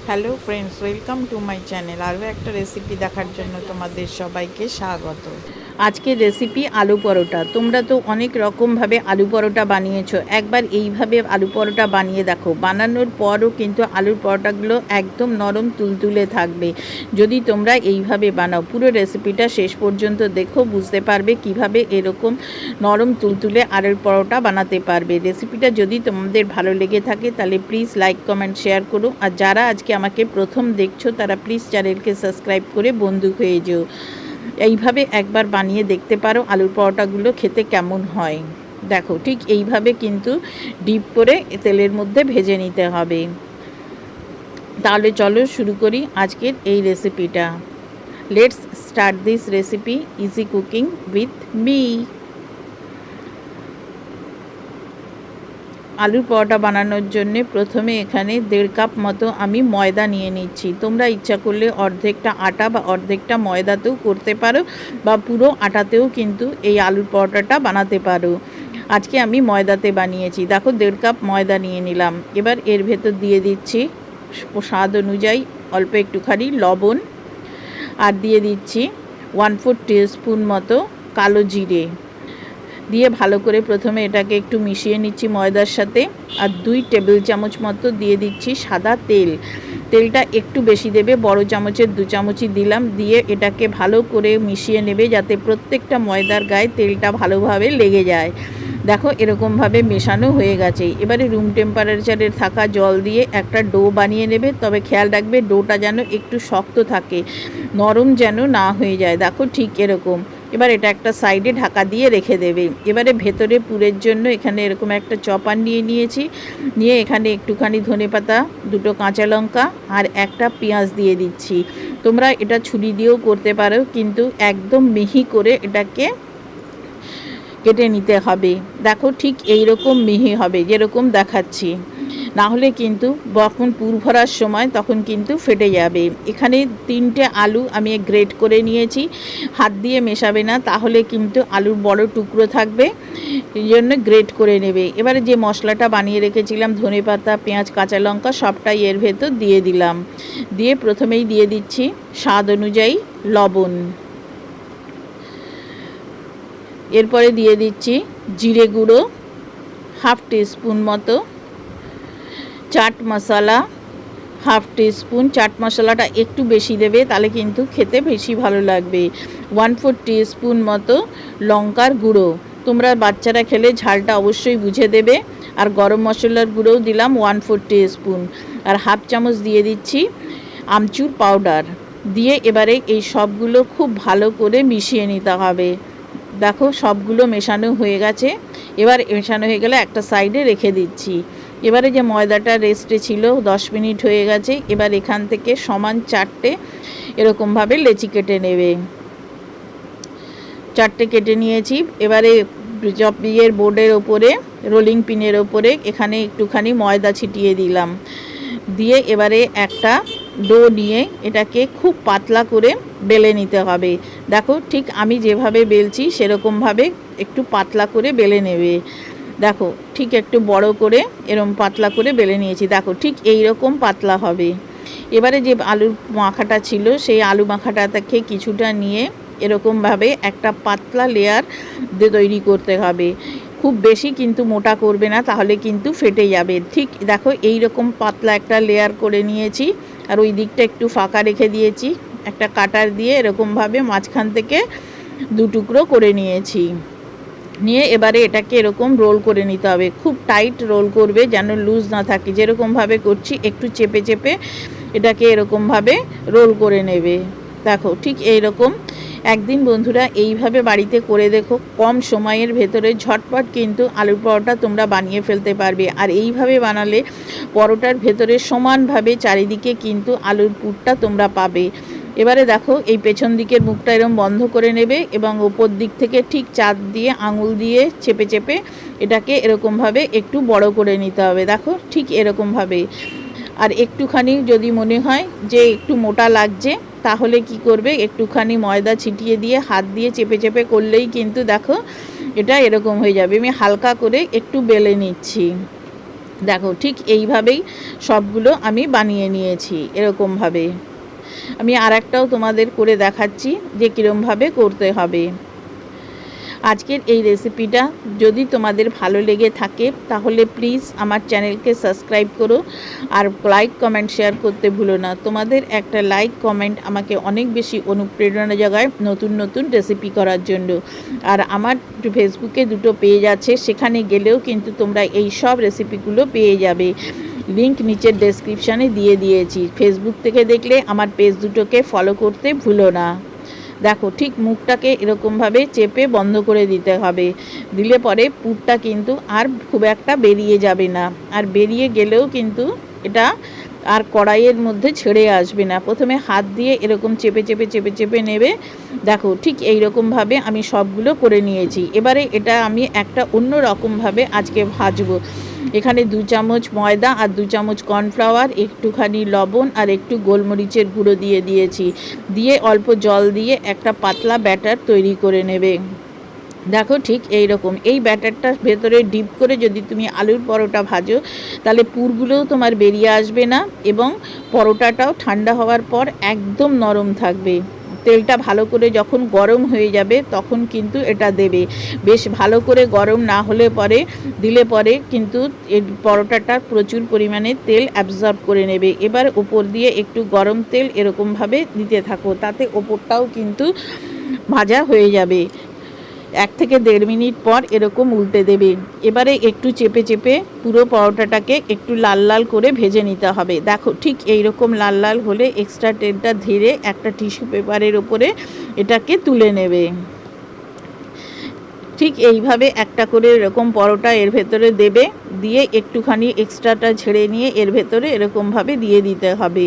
Hello friends, welcome to my channel. আরও একটা recipe দেখার জন্য তোমাদের সবাইকে স্বাগত। আজকের রেসিপি আলু পরোটা। তোমরা তো অনেক রকমভাবে আলু পরোটা বানিয়েছো, একবার এইভাবে আলু পরোটা বানিয়ে দেখো। বানানোর পরও কিন্তু আলুর পরোটাগুলো একদম নরম তুলতুলে থাকবে যদি তোমরা এইভাবে বানাও। পুরো রেসিপিটা শেষ পর্যন্ত দেখো, বুঝতে পারবে কিভাবে এরকম নরম তুলতুলে আলুর পরোটা বানাতে পারবে। রেসিপিটা যদি তোমাদের ভালো লেগে থাকে তাহলে প্লিজ লাইক কমেন্ট শেয়ার করো। আর যারা আজকে আমাকে প্রথম দেখছো তারা প্লিজ চ্যানেলকে সাবস্ক্রাইব করে বন্ধু হয়ে যেও। এইভাবে একবার বানিয়ে দেখতে পারো আলুর পরোটাগুলো খেতে কেমন হয়। দেখো ঠিক এইভাবে কিন্তু ডিপ করে তেলের মধ্যে ভেজে নিতে হবে। তাহলে চলো শুরু করি আজকের এই রেসিপিটা। Let's start this recipe easy cooking with me. আলুর পরোটা বানানোর জন্য প্রথমে এখানে 1.5 কাপ মতো আমি ময়দা নিয়ে নিচ্ছি। তোমরা ইচ্ছা করলে অর্ধেকটা আটা বা অর্ধেকটা ময়দাতেও করতে পারো, বা পুরো আটাতেও কিন্তু এই আলুর পরোটাটা বানাতে পারো। আজকে আমি ময়দাতে বানিয়েছি। দেখো 1.5 কাপ ময়দা নিয়ে নিলাম। এবার এর ভেতর দিয়ে দিচ্ছি স্বাদ অনুযায়ী অল্প একটুখানি লবণ, আর দিয়ে দিচ্ছি 1/4 টিস্পুন মতো কালো জিরে দিয়ে ভালো করে প্রথমে এটাকে একটু মিশিয়ে নিচ্ছি ময়দার সাথে। আর 2 টেবিল চামচ মতো দিয়ে দিচ্ছি সাদা তেল। তেলটা একটু বেশি দেবে, বড় চামচের 2 চামচই দিলাম। দিয়ে এটাকে ভালো করে মিশিয়ে নেবে যাতে প্রত্যেকটা ময়দার গায়ে তেলটা ভালোভাবে লেগে যায়। দেখো এরকমভাবে মেশানো হয়ে গেছে। এবারে রুম টেম্পারেচারে থাকা জল দিয়ে একটা ডো বানিয়ে নেবে। তবে খেয়াল রাখবে ডোটা যেন একটু শক্ত থাকে, নরম যেন না হয়ে যায়। দেখো ঠিক এরকম। এবার এটা একটা সাইডে ঢাকা দিয়ে রেখে দেবে। এবারে ভেতরে পুরের জন্য এখানে এরকম একটা চপার নিয়েছি। নিয়ে এখানে একটুখানি ধনেপাতা, 2টো কাঁচা লঙ্কা আর একটা পেঁয়াজ দিয়ে দিচ্ছি। তোমরা এটা ছুরি দিয়েও করতে পারো, কিন্তু একদম মিহি করে এটাকে কেটে নিতে হবে। দেখো ঠিক এই রকম মিহি হবে যেরকম দেখাচ্ছি, না হলে কিন্তু যখন পুর ভরার সময় তখন কিন্তু ফেটে যাবে। এখানে 3টে আলু আমি গ্রেট করে নিয়েছি। হাত দিয়ে মেশাবে না, তাহলে কিন্তু আলুর বড় টুকরো থাকবে, এই জন্য গ্রেট করে নেবে। এবারে যে মশলাটা বানিয়ে রেখেছিলাম ধনেপাতা, পেঁয়াজ, কাঁচা লঙ্কা সবটাই এর ভেতর দিয়ে দিলাম। দিয়ে প্রথমেই দিয়ে দিচ্ছি স্বাদ অনুযায়ী লবণ। এরপরে দিয়ে দিচ্ছি জিরে গুঁড়ো 1/2 টিস্পুন মতো, চাট মশলা 1/2 টিস্পুন। চাট মশলাটা একটু বেশি দেবে, তাহলে কিন্তু খেতে বেশি ভালো লাগবে। 1/4 টিস্পুন মতো লঙ্কার গুঁড়ো। তোমরা বাচ্চারা খেলে ঝালটা অবশ্যই বুঝে দেবে। আর গরম মশলার গুঁড়োও দিলাম 1/4 টিস্পুন। আর 1/2 চামচ দিয়ে দিচ্ছি আমচুর পাউডার। দিয়ে এবারে এই সবগুলো খুব ভালো করে মিশিয়ে নিতে হবে। দেখো সবগুলো মেশানো হয়ে গেছে। এবার মেশানো হয়ে গেলে একটা সাইডে রেখে দিচ্ছি। এবারে যে ময়দাটা রেস্টে ছিল 10 মিনিট হয়ে গেছে। এবার এখান থেকে সমান 4টে এরকমভাবে লেচি কেটে নেবে। 4টে কেটে নিয়েছি। এবারে চপিংয়ের বোর্ডের ওপরে, রোলিং পিনের ওপরে এখানে একটুখানি ময়দা ছিটিয়ে দিলাম। দিয়ে এবারে একটা ডো নিয়ে এটাকে খুব পাতলা করে বেলে নিতে হবে। দেখো ঠিক আমি যেভাবে বেলছি সেরকমভাবে একটু পাতলা করে বেলে নেবে। দেখো ঠিক একটু বড় করে এরকম পাতলা করে বেলে নিয়েছি। দেখো ঠিক এই রকম পাতলা হবে। এবারে যে আলুর মাখাটা ছিল সেই আলু মাখাটা থেকে কিছুটা নিয়ে এরকমভাবে একটা পাতলা লেয়ার তৈরি করতে হবে। খুব বেশি কিন্তু মোটা করবে না, তাহলে কিন্তু ফেটে যাবে। ঠিক দেখো এই রকম পাতলা একটা লেয়ার করে নিয়েছি। আর ওই দিকটা একটু ফাঁকা রেখে দিয়েছি। একটা কাটার দিয়ে এরকমভাবে মাঝখান থেকে 2 টুকরো করে নিয়েছি। নিয়ে এবারে এটাকে এরকম রোল করে নিতে হবে। খুব টাইট রোল করবে, যেন লুজ না থাকে। যেরকমভাবে করছি একটু চেপে চেপে এটাকে এরকমভাবে রোল করে নেবে। দেখো ঠিক এই রকম। একদিন বন্ধুরা এইভাবে বাড়িতে করে দেখো, কম সময়ের ভেতরে ঝটপট কিন্তু আলুর পরোটা তোমরা বানিয়ে ফেলতে পারবে। আর এইভাবে বানালে পরোটার ভেতরে সমানভাবে চারিদিকে কিন্তু আলুর পুরটা তোমরা পাবে। এবারে দেখো এই পেছন দিকের মুখটা এরকম বন্ধ করে নেবে এবং ওপর দিক থেকে ঠিক চাপ দিয়ে আঙুল দিয়ে চেপে চেপে এটাকে এরকমভাবে একটু বড় করে নিতে হবে। দেখো ঠিক এরকমভাবে। আর একটুখানি যদি মনে হয় যে একটু মোটা লাগছে, তাহলে কি করবে, একটুখানি ময়দা ছিটিয়ে দিয়ে হাত দিয়ে চেপে চেপে করলেই কিন্তু দেখো এটা এরকম হয়ে যাবে। আমি হালকা করে একটু বেলে নিচ্ছি। দেখো ঠিক এইভাবেই সবগুলো আমি বানিয়ে নিয়েছি। এরকমভাবে আমি আরেকটাও তোমাদের করে দেখাচ্ছি যে কীরমভাবে করতে হবে। আজকের এই রেসিপিটা যদি তোমাদের ভালো লেগে থাকে তাহলে প্লিজ আমার চ্যানেলকে সাবস্ক্রাইব করো, আর লাইক কমেন্ট শেয়ার করতে ভুলো না। তোমাদের একটা লাইক কমেন্ট আমাকে অনেক বেশি অনুপ্রেরণা জাগায় নতুন নতুন রেসিপি করার জন্য। আর আমার ফেসবুকে দুটো পেজ আছে, সেখানে গেলেও কিন্তু তোমরা এই সব রেসিপিগুলো পেয়ে যাবে। লিংক নিচের ডেসক্রিপশানে দিয়ে দিয়েছি। ফেসবুক থেকে দেখলে আমার পেজ দুটোকে ফলো করতে ভুলো না। দেখো ঠিক মুখটাকে এরকমভাবে চেপে বন্ধ করে দিতে হবে, দিলে পরে পুরটা কিন্তু আর খুব একটা বেরিয়ে যাবে না, আর বেরিয়ে গেলেও কিন্তু এটা আর কড়াইয়ের মধ্যে ছেড়ে আসবে না। প্রথমে হাত দিয়ে এরকম চেপে চেপে চেপে চেপে নেবে। দেখো ঠিক এই রকমভাবে আমি সবগুলো করে নিয়েছি। এবারে এটা আমি একটা অন্য রকমভাবে আজকে ভাজবো। এখানে 2 চামচ ময়দা আর 2 চামচ কর্নফ্লাওয়ার, একটুখানি লবণ আর একটু গোলমরিচের গুঁড়ো দিয়ে দিয়েছি। দিয়ে অল্প জল দিয়ে একটা পাতলা ব্যাটার তৈরি করে নেবে। দেখো ঠিক এই রকম এই ব্যাটারটার ভেতরে ডিপ করে যদি তুমি আলুর পরোটা ভাজো তাহলে পুরগুলোও তোমার বেরিয়ে আসবে না, এবং পরোটাটাও ঠান্ডা হওয়ার পর একদম নরম থাকবে। তেলটা ভালো করে যখন গরম হয়ে যাবে তখন কিন্তু এটা দেবে। বেশ ভালো করে গরম না হলে পরে দিলে পরে কিন্তু এই পরোটাটা প্রচুর পরিমাণে তেল অ্যাবজর্ব করে নেবে। এবার ওপর দিয়ে একটু গরম তেল এরকমভাবে দিতে থাকো, তাতে ওপরটাও কিন্তু ভাজা হয়ে যাবে। 1 থেকে 1.5 মিনিট পর এরকম উল্টে দেবে। এবারে একটু চেপে চেপে পুরো পরোটাটাকে একটু লাল লাল করে ভেজে নিতে হবে। দেখো ঠিক এই রকম লাল লাল হলে এক্সট্রা তেলটা ধীরে একটা টিস্যু পেপারের ওপরে এটাকে তুলে নেবে। ঠিক এইভাবে একটা করে এরকম পরোটা এর ভেতরে দেবে, দিয়ে একটুখানি এক্সট্রাটা ঝেড়ে নিয়ে এর ভেতরে এরকমভাবে দিয়ে দিতে হবে।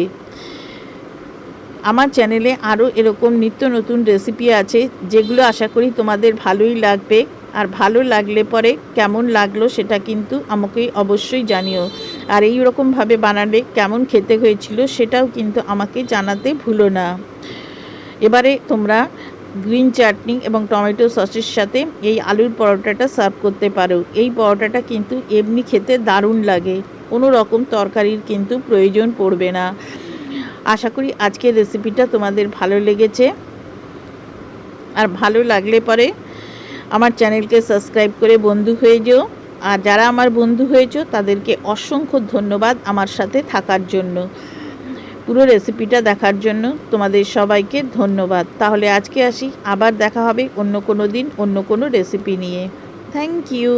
আমার চ্যানেলে আরও এরকম নিত্য নতুন রেসিপি আছে, যেগুলো আশা করি তোমাদের ভালোই লাগবে। আর ভালো লাগলে পরে কেমন লাগলো সেটা কিন্তু আমাকে অবশ্যই জানিও। আর এই রকমভাবে বানালে কেমন খেতে হয়েছিল সেটাও কিন্তু আমাকে জানাতে ভুলো না। এবারে তোমরা গ্রিন চাটনি এবং টমেটো সসের সাথে এই আলুর পরোটাটা সার্ভ করতে পারো। এই পরোটাটা কিন্তু এমনি খেতে দারুণ লাগে, কোনো রকম তরকারির কিন্তু প্রয়োজন পড়বে না। আশা করি আজকের রেসিপিটা তোমাদের ভালো লেগেছে। আর ভালো লাগলে পরে আমার চ্যানেলকে সাবস্ক্রাইব করে বন্ধু হয়ে যেও। আর যারা আমার বন্ধু হয়েছো তাদেরকে অসংখ্য ধন্যবাদ আমার সাথে থাকার জন্য। পুরো রেসিপিটা দেখার জন্য তোমাদের সবাইকে ধন্যবাদ। তাহলে আজকে আসি, আবার দেখা হবে অন্য কোনো দিন অন্য কোনো রেসিপি নিয়ে। Thank you.